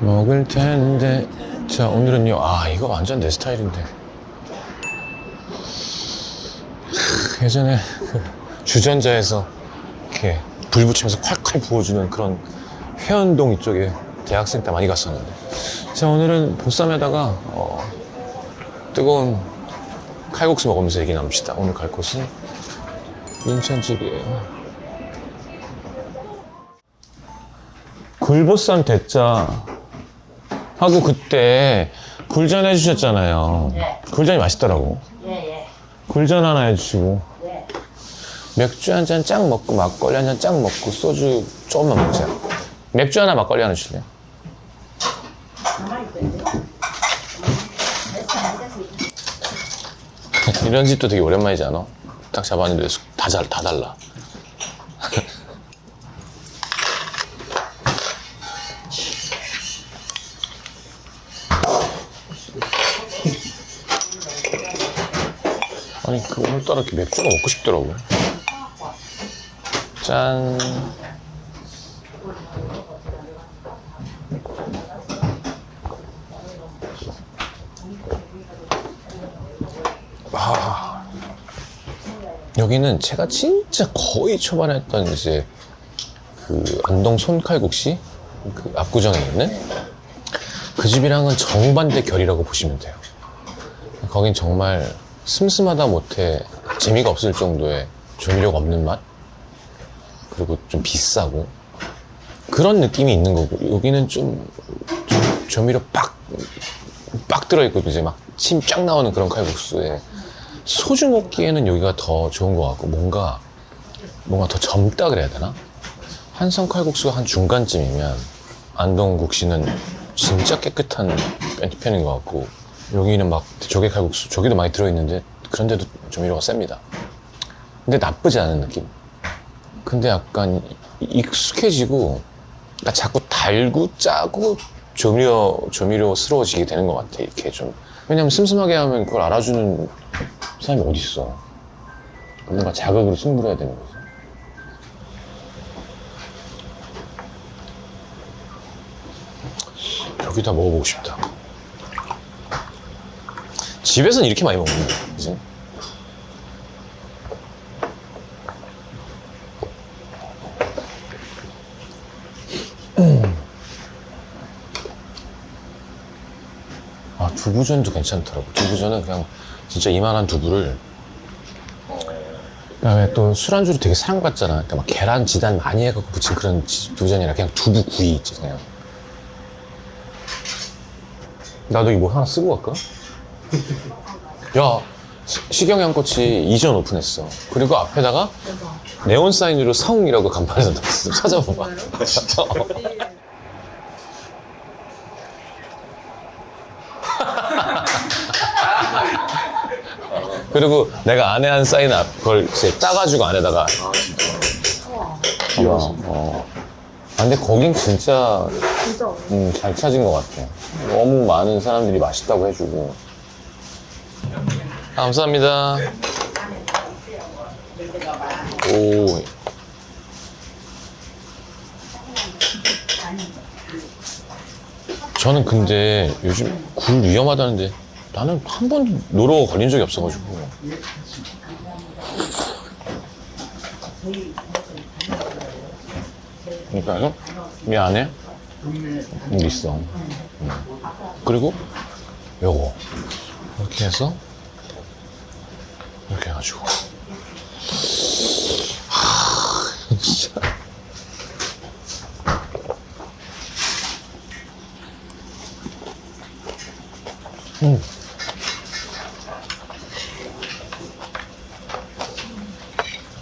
먹을 텐데. 자, 오늘은요. 아, 이거 완전 내 스타일인데. 예전에 그 주전자에서 이렇게 불 붙이면서 콸콸 부어주는 그런 회원동 이쪽에 대학생 때 많이 갔었는데. 자, 오늘은 보쌈에다가 뜨거운 칼국수 먹으면서 얘기 나눕시다. 오늘 갈 곳은 인천집이에요. 굴보쌈 대짜 하고 그때 굴전 해주셨잖아요. 네. 굴전이 맛있더라고. 예. 굴전 하나 해주시고 네. 맥주 한 잔 쫙 먹고 막걸리 한 잔 쫙 먹고 소주 조금만 먹자. 맥주 하나 막걸리 하나 주실래요? 가만히 있어요. 이런 집도 되게 오랜만이지 않아? 딱 잡았는데 다 달라. 아니 오늘따라 이렇게 맥주가 먹고 싶더라고. 짠. 아, 여기는 제가 진짜 거의 초반에 했던 이제 그 안동 손칼국시 그 압구정에 있는 그 집이랑은 정반대 결이라고 보시면 돼요. 거긴 정말 슴슴하다 못해 재미가 없을 정도의 조미료가 없는 맛, 그리고 좀 비싸고 그런 느낌이 있는 거고, 여기는 좀 조미료 빡 들어있고 이제 막 침 쫙 나오는 그런 칼국수에 소주 먹기에는 여기가 더 좋은 것 같고, 뭔가 더 젊다 그래야 되나? 한성 칼국수가 한 중간쯤이면 안동 국시는 진짜 깨끗한 편인 것 같고, 여기는 막 조개 칼국수, 조개도 많이 들어있는데 그런데도 조미료가 셉니다. 근데 나쁘지 않은 느낌. 근데 약간 익숙해지고, 그러니까 자꾸 달고 짜고 조미료스러워지게 되는 것 같아. 이렇게 좀. 왜냐면 슴슴하게 하면 그걸 알아주는 사람이 어디 있어. 뭔가 자극으로 승부를 해야 되는 거지. 여기다 먹어보고 싶다. 집에서는 이렇게 많이 먹는데, 그지? 아, 두부전도 괜찮더라고. 두부전은 그냥 진짜 이만한 두부를, 그다음에 또 술안주로 되게 사랑받잖아. 그러니까 막 계란 지단 많이 해갖고 부친 그런 두부전이라 그냥 두부 구이 있지, 그냥. 나도 이거 하나 쓰고 갈까? 야, 식영양꼬치 이전 오픈했어. 그리고 앞에다가 네온 사인으로 성이라고 간판에서 넣었어. 찾아봐봐. 그리고 내가 안에 한 사인 그걸 이제 따가지고 안에다가. 이야, 아, 근데 거긴 진짜 잘 찾은 것 같아. 너무 많은 사람들이 맛있다고 해주고. 감사합니다. 오. 저는 근데 요즘 굴 위험하다는데 나는 한 번도 노로 걸린 적이 없어가지고. 그러니까요, 이 안에 여기 있어. 그리고 요거 이렇게 해서 이렇게 해가지고. 진짜.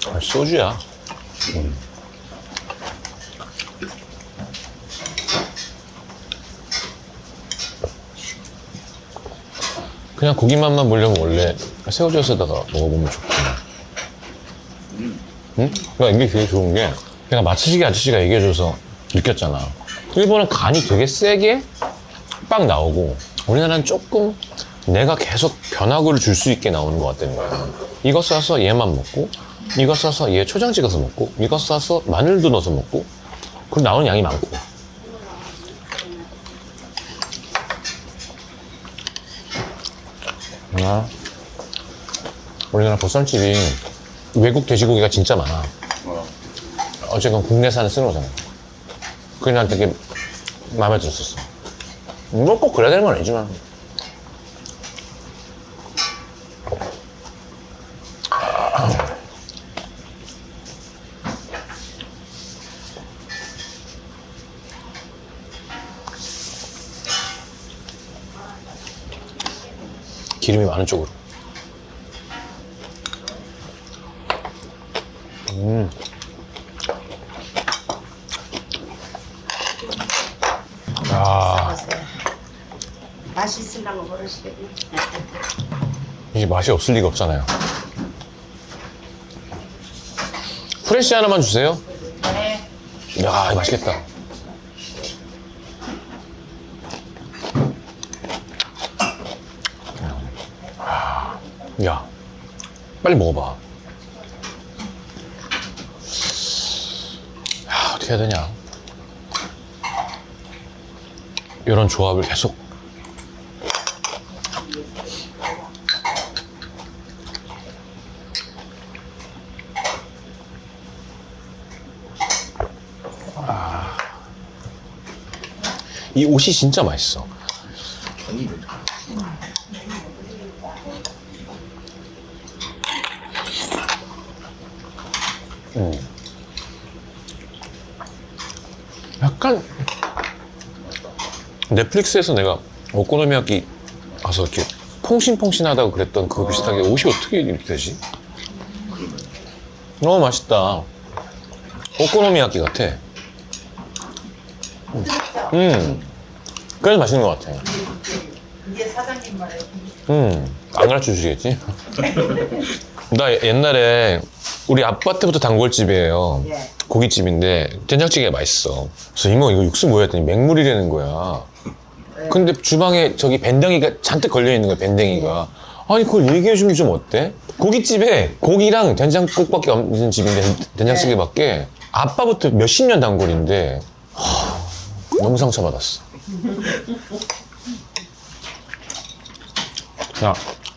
아, 소주야. 그냥 고기 맛만 보려면 원래 새우젓에다가 먹어보면 좋구나. 응? 그러니까 이게 되게 좋은 게, 내가 마츠시기 아저씨가 얘기해줘서 느꼈잖아. 일본은 간이 되게 세게 빡 나오고, 우리나라는 조금 내가 계속 변화구를 줄 수 있게 나오는 것 같다는 거야. 이거 싸서 얘만 먹고, 이거 싸서 얘 초장 찍어서 먹고, 이거 싸서 마늘도 넣어서 먹고, 그럼 나오는 양이 많고. 아, 우리나라 보쌈집이 외국 돼지고기가 진짜 많아. 어쨌건 국내산을 쓰는 거잖아. 그게 난 되게 마음에 들었었어. 뭐 꼭 그래야 되는 건 아니지만. 기름이 많은 쪽으로. 아, 보세요. 맛이 있으려고 모르시겠네. 이게 맛이 없을 리가 없잖아요. 프레쉬 하나만 주세요. 네. 야, 이거 맛있겠다. 야, 빨리 먹어봐. 야, 어떻게 해야 되냐. 이런 조합을 계속. 이 옷이 진짜 맛있어. 약간 넷플릭스에서 내가 오코노미야키 가서 이렇게 퐁신퐁신하다고 그랬던 그거 비슷하게 옷이 어떻게 이렇게 되지? 너무 맛있다. 오코노미야키 같아. 그래서 맛있는 것 같아. 이게 사장님 말이에요. 안 가르쳐 주시겠지? 나 옛날에 우리 아파트부터 단골집이에요. 예. 고깃집인데 된장찌개가 맛있어. 그래서 이모 이거 육수 뭐야 했더니 맹물이라는 거야. 근데 주방에 저기 밴댕이가 잔뜩 걸려 있는 거야, 밴댕이가. 아니 그걸 얘기해 주면 좀 어때? 고깃집에 고기랑 된장국밖에 없는 집인데 된장찌개밖에 아빠부터 몇십 년 단골인데 너무 상처받았어. 자,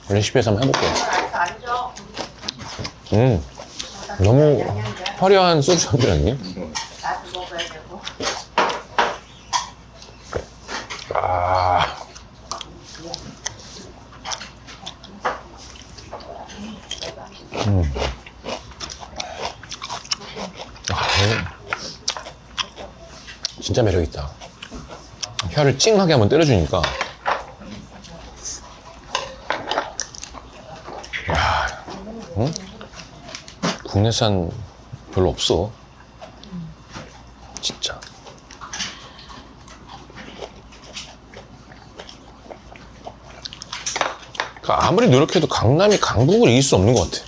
레시피에서 한번 해볼게. 알죠? 너무 화려한 소주 한 잔 아니니? 나도 먹어야 되고. 아. 진짜 매력있다. 혀를 찡하게 한번 때려주니까. 야, 응? 국내산 별로 없어. 진짜. 그러니까 아무리 노력해도 강남이 강북을 이길 수 없는 것 같아.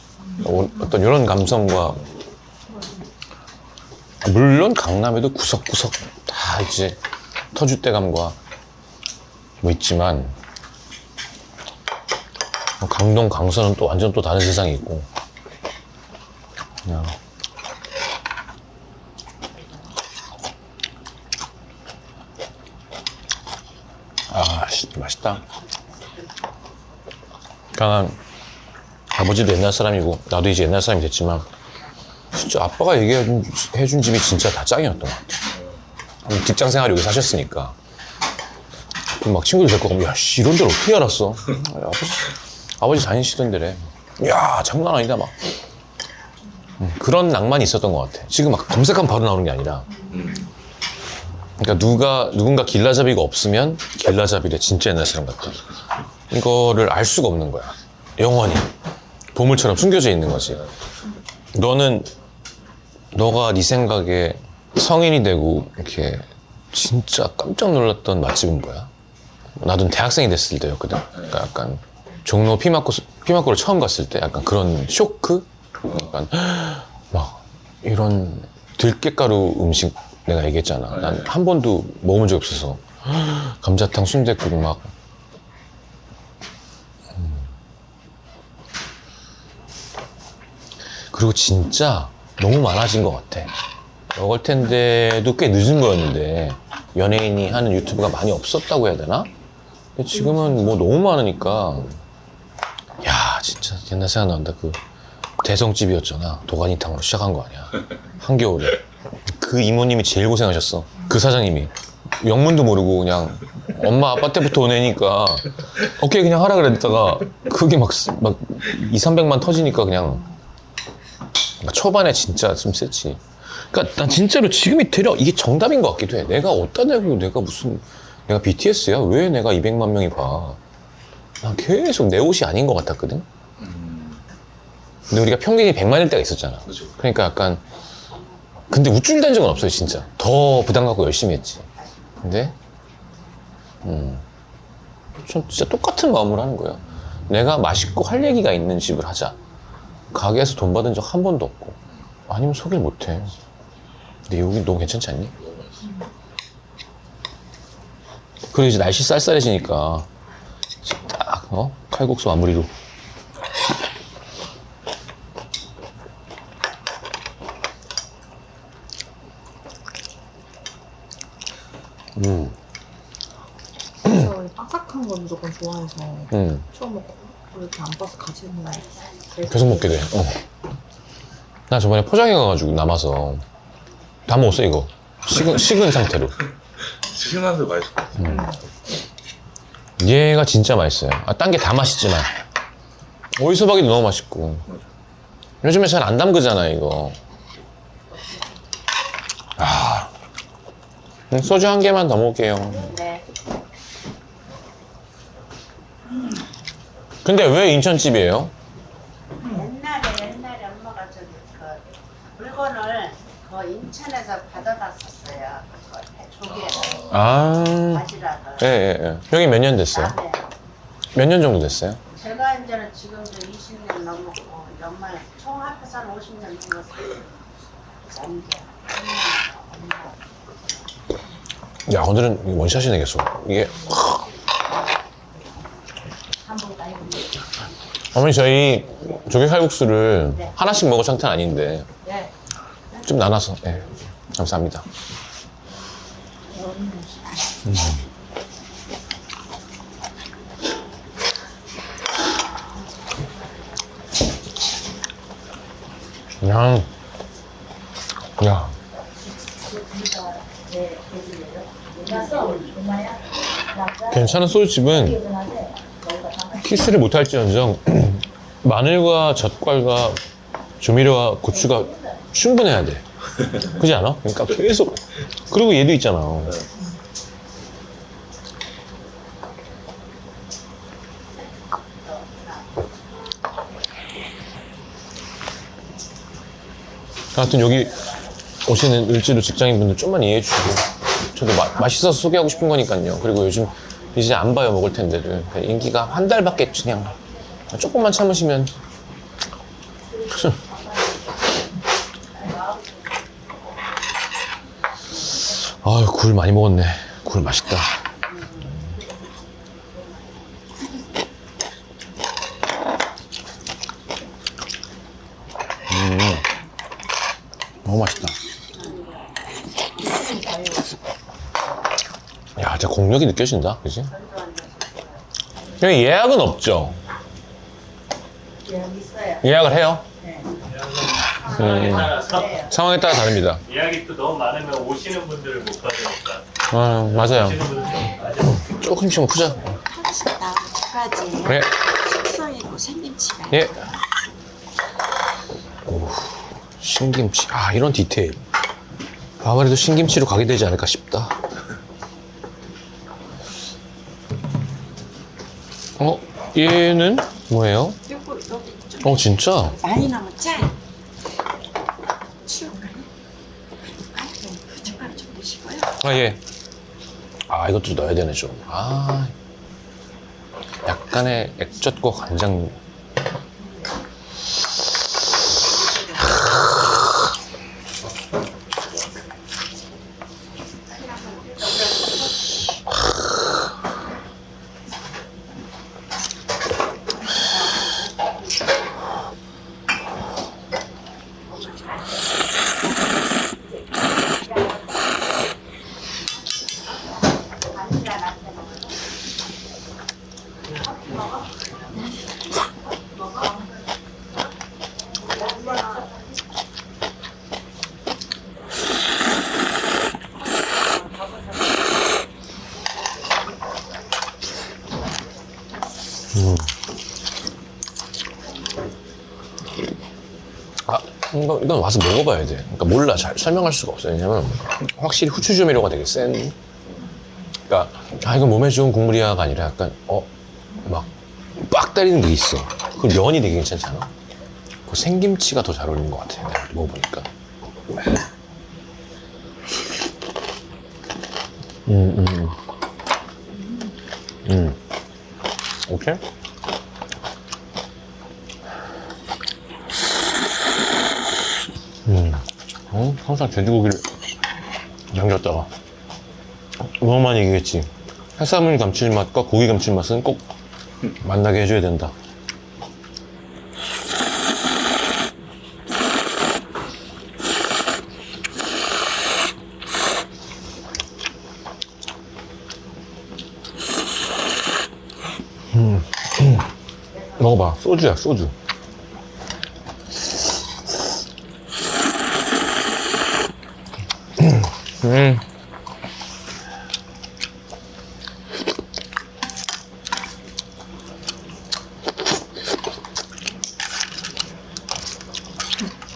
어떤 이런 감성과 물론 강남에도 구석구석 다 이제 터줏대감과 뭐 있지만 강동, 강서는 또 완전 또 다른 세상이 있고 그냥 아, 맛있다. 그러니까 아버지도 옛날 사람이고 나도 이제 옛날 사람이 됐지만 진짜 아빠가 얘기해준 집이 진짜 다 짱이었던 것 같아. 직장 생활 여기 사셨으니까. 그럼 막 친구들 데리고 가면 야, 씨, 이런 데를 어떻게 알았어? 야, 아버지 다니시던 데래. 야, 장난 아니다 막. 그런 낭만이 있었던 것 같아. 지금 막 검색하면 바로 나오는 게 아니라. 그러니까 누군가 길라잡이가 없으면 길라잡이래 진짜 옛날 사람 같다. 이거를 알 수가 없는 거야. 영원히. 보물처럼 숨겨져 있는 거지. 너가 네 생각에 성인이 되고 이렇게 진짜 깜짝 놀랐던 맛집은 뭐야? 나도 대학생이 됐을 때였거든. 그러니까 약간 종로 피마코를 처음 갔을 때 약간 그런 쇼크? 약간 막 이런 들깨가루 음식 내가 얘기했잖아. 난 한 번도 먹어본 적이 없어서 감자탕, 순댓국 막 그리고 진짜 너무 많아진 것 같아. 먹을 텐데도 꽤 늦은 거였는데 연예인이 하는 유튜브가 많이 없었다고 해야 되나? 근데 지금은 뭐 너무 많으니까 진짜 옛날 생각난다. 그 대성집이었잖아. 도가니탕으로 시작한 거 아니야. 한겨울에. 그 이모님이 제일 고생하셨어. 그 사장님이. 영문도 모르고 그냥 엄마 아빠 때부터 오내니까 오케이 그냥 하라 그랬다가 그게 막 2, 300만 터지니까 그냥 초반에 진짜 좀 셌지. 그러니까 난 진짜로 지금이 되려 이게 정답인 것 같기도 해. 내가 어디다 내고 내가 BTS야? 왜 내가 200만 명이 봐? 난 계속 내 옷이 아닌 것 같았거든. 근데 우리가 평균이 100만일 때가 있었잖아. 그렇죠. 그러니까 약간 근데 우쭐댄 적은 없어요 진짜. 더 부담 갖고 열심히 했지. 근데 전 진짜 똑같은 마음으로 하는 거예요. 내가 맛있고 할 얘기가 있는 집을 하자. 가게에서 돈 받은 적 한 번도 없고 아니면 소개를 못해. 근데 여기 너무 괜찮지 않니? 그리고 이제 날씨 쌀쌀해지니까 딱 칼국수 마무리로 그래서 바삭한 건 무조건 좋아해서 처음 먹고 이렇게 안 바삭하지는 계속 먹게 돼. 나 저번에 포장해 가가지고 남아서 다 먹었어 이거. 식은 상태로. 시원한데 맛있을 것 같아. 얘가 진짜 맛있어요. 딴 게 다 맛있지만 오이소박이도 너무 맛있고. 요즘에 잘 안 담그잖아 이거. 소주 한 개만 더 먹을게요. 네. 근데 왜 인천집이에요? 옛날에 엄마가 저기 그 물건을 그 인천에서 받아놨었어요. 그 조개를 아, 바지락을. 예. 여기 몇 년 됐어요? 아, 네. 몇 년 정도 됐어요? 제가 이제는 지금도 20년 넘었고 연말 총 합해서 한 50년 넘었어요. 남자. 야, 오늘은 원샷이네 계속. 이게 한번 따위고. 어머니 저희 조개 칼국수를 하나씩 먹을 상태는 아닌데 네. 좀 나눠서. 예. 감사합니다. 그냥 야 괜찮은 소주집은 키스를 못할지언정 마늘과 젓갈과 조미료와 고추가 충분해야 돼. 그렇지 않아? 그러니까 계속. 그리고 얘도 있잖아. 하여튼 여기 오시는 을지로 직장인분들 좀만 이해해 주시고 저도 맛있어서 소개하고 싶은 거니까요. 그리고 요즘 이제 안 봐요 먹을 텐데를. 인기가 한 달밖에 그냥 조금만 참으시면 아유 굴 많이 먹었네. 굴 맛있다. 너무 맛있다. 야, 진짜 공력이 느껴진다, 그지? 여기 예약은 없죠? 여기 있어요. 예약을 해요? 네. 상황에 따라 다릅니다. 예약이 또 너무 많으면 오시는 분들을 못 받으니까 맞아요. 오시는 분들 좀 맞아. 조금씩만 푸자. 하겠습니다. 두 가지. 예, 숙성이고 생김치가. 예. 오, 신김치. 아, 이런 디테일. 아무래도 신김치로 가게 되지 않을까 싶다. 얘는 뭐예요? 요거 좀 진짜? 많이 넣으면 짜. 치울까요? 젓가락 좀 드시고요. 예. 이것도 넣어야 되네, 좀. 약간의 액젓과 간장. 아, 이건 와서 먹어봐야 돼. 그러니까 몰라. 잘 설명할 수가 없어. 왜냐면 확실히 후추 조미료가 되게 센. 그러니까 아 이건 몸에 좋은 국물이야가 아니라 약간 막 빡 때리는 게 있어. 그 면이 되게 괜찮잖아. 그 생김치가 더 잘 어울리는 것 같아. 내가 먹어보니까. 오케이. 항상 돼지고기를 양겼다가 너무 많이 얘기했지. 해산물 감칠맛과 고기 감칠맛은 꼭 만나게 해줘야 된다. 먹어봐. 소주야, 소주.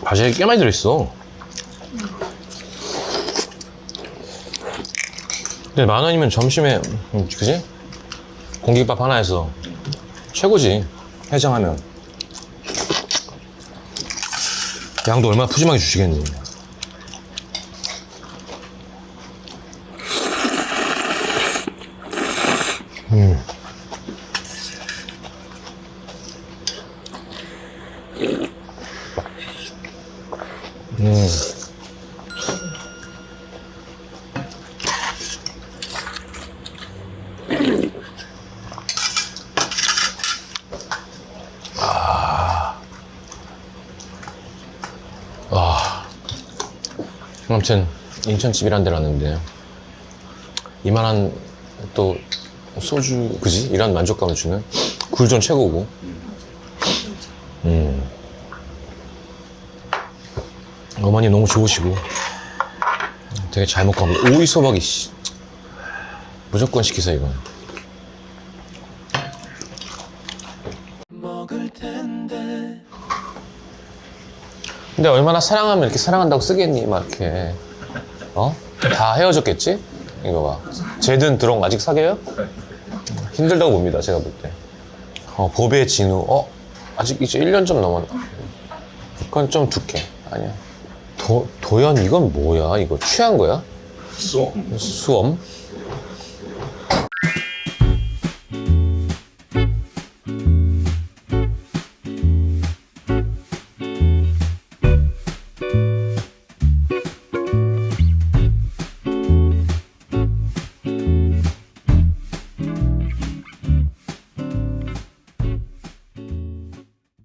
바지락이 꽤 많이 들어있어. 근데 10,000원이면 점심에, 그지? 공깃밥 하나에서 최고지. 해장하면. 양도 얼마나 푸짐하게 주시겠니. 아무튼 인천집이란 데를 왔는데 이만한 또 소주 그지? 이런 만족감을 주는 굴전 최고고. 어머니 너무 좋으시고 되게 잘 먹고 갑니다. 오이 소박이 씨. 무조건 시키세요 이건. 근데 얼마나 사랑하면 이렇게 사랑한다고 쓰겠니? 막 이렇게 다 헤어졌겠지? 이거 봐. 쟤든 들어온 거 아직 사귀어요? 힘들다고 봅니다 제가 볼 때. 법의 진우 아직 이제 1년 좀 넘었나? 그건 좀 두께. 아니야. 도연 이건 뭐야? 이거 취한 거야? 수험. 수엄?